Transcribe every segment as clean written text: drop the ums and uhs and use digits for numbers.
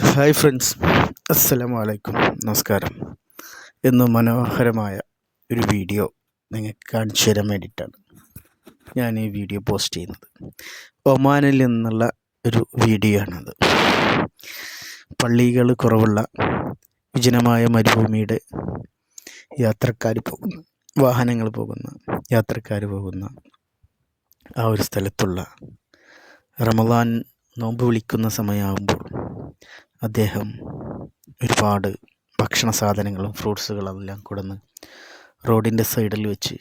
Hi friends, അസ്സലാമു അലൈക്കും, നമസ്കാരം. ഇന്ന് മനോഹരമായ ഒരു വീഡിയോ നിങ്ങൾക്ക് കാണിച്ചു തരാൻ വേണ്ടിയിട്ടാണ് ഞാൻ ഈ വീഡിയോ പോസ്റ്റ് ചെയ്യുന്നത്. ഒമാനിൽ നിന്നുള്ള ഒരു വീഡിയോ ആണത്. പള്ളികൾ കുറവുള്ള വിജനമായ മരുഭൂമിയുടെ യാത്രക്കാർ പോകുന്ന വാഹനങ്ങൾ പോകുന്ന യാത്രക്കാർ പോകുന്ന ആ ഒരു സ്ഥലത്തുള്ള റമദാൻ നോമ്പ് വിളിക്കുന്ന സമയമാകുമ്പോൾ അദ്ദേഹം ഒരുപാട് ഭക്ഷണ സാധനങ്ങളും ഫ്രൂട്ട്സുകളെല്ലാം കൊടുന്ന് റോഡിൻ്റെ സൈഡിൽ വെച്ച്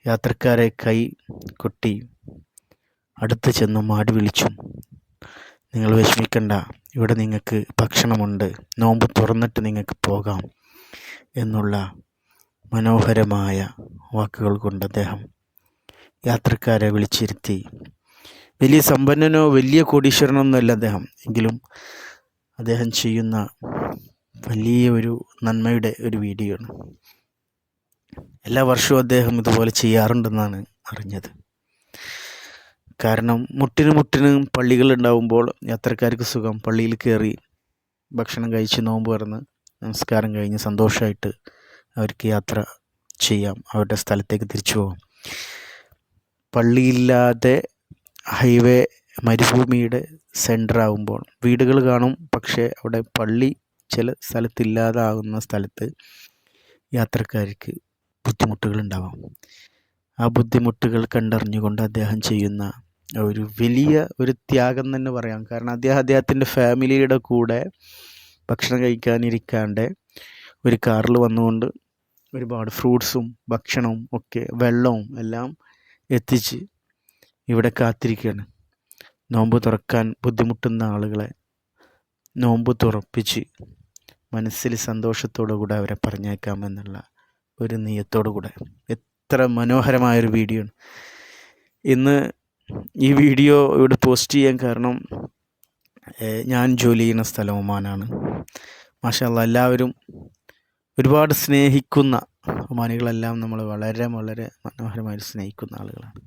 യാത്രക്കാരെ കൈ കൊട്ടി അടുത്ത് ചെന്ന് മാടി വിളിച്ചും, നിങ്ങൾ വിഷമിക്കണ്ട, ഇവിടെ നിങ്ങൾക്ക് ഭക്ഷണമുണ്ട്, നോമ്പ് തുറന്നിട്ട് നിങ്ങൾക്ക് പോകാം എന്നുള്ള മനോഹരമായ വാക്കുകൾ കൊണ്ട് അദ്ദേഹം യാത്രക്കാരെ വിളിച്ചിരുത്തി. വലിയ സമ്പന്നനോ വലിയ കോടീശ്വരനോ ഒന്നുമല്ല അദ്ദേഹം, എങ്കിലും അദ്ദേഹം ചെയ്യുന്ന വലിയ ഒരു നന്മയുടെ ഒരു വീഡിയോ ആണ്. എല്ലാ വർഷവും അദ്ദേഹം ഇതുപോലെ ചെയ്യാറുണ്ടെന്നാണ് അറിഞ്ഞത്. കാരണം മുട്ടിന് പള്ളികൾ ഉണ്ടാവുമ്പോൾ യാത്രക്കാർക്ക് സുഖം, പള്ളിയിൽ കയറി ഭക്ഷണം കഴിച്ച് നോമ്പ് തുറന്ന് നമസ്കാരം കഴിഞ്ഞ് സന്തോഷമായിട്ട് അവർക്ക് യാത്ര ചെയ്യാം, അവരുടെ സ്ഥലത്തേക്ക് തിരിച്ചു പോകാം. പള്ളിയില്ലാതെ ഹൈവേ മരുഭൂമിയുടെ സെൻറ്ററാകുമ്പോൾ വീടുകൾ കാണും, പക്ഷേ അവിടെ പള്ളി ചില സ്ഥലത്തില്ലാതാകുന്ന സ്ഥലത്ത് യാത്രക്കാർക്ക് ബുദ്ധിമുട്ടുകളുണ്ടാവാം. ആ ബുദ്ധിമുട്ടുകൾ കണ്ടറിഞ്ഞുകൊണ്ട് അദ്ദേഹം ചെയ്യുന്ന ഒരു വലിയ ഒരു ത്യാഗം തന്നെ പറയാം. കാരണം അദ്ദേഹത്തിൻ്റെ ഫാമിലിയുടെ കൂടെ ഭക്ഷണം കഴിക്കാനിരിക്കാണ്ട് ഒരു കാറിൽ വന്നുകൊണ്ട് ഒരുപാട് ഫ്രൂട്ട്സും ഭക്ഷണവും ഒക്കെ വെള്ളവും എല്ലാം എത്തിച്ച് ഇവിടെ കാത്തിരിക്കുകയാണ്. നോമ്പ് തുറക്കാൻ ബുദ്ധിമുട്ടുന്ന ആളുകളെ നോമ്പ് തുറപ്പിച്ച് മനസ്സിൽ സന്തോഷത്തോടു കൂടെ അവരെ പറഞ്ഞേക്കാമെന്നുള്ള ഒരു നിയത്തോടു കൂടെ. എത്ര മനോഹരമായൊരു വീഡിയോ ആണ്. ഇന്ന് ഈ വീഡിയോ ഇവിടെ പോസ്റ്റ് ചെയ്യാൻ കാരണം ഞാൻ ജോലി ചെയ്യുന്ന സ്ഥലം ഒമാനാണ്. മാഷാ അല്ലാഹ്, എല്ലാവരും ഒരുപാട് സ്നേഹിക്കുന്ന ഒമാനികളെല്ലാം നമ്മൾ വളരെ വളരെ മനോഹരമായി സ്നേഹിക്കുന്ന ആളുകളാണ്.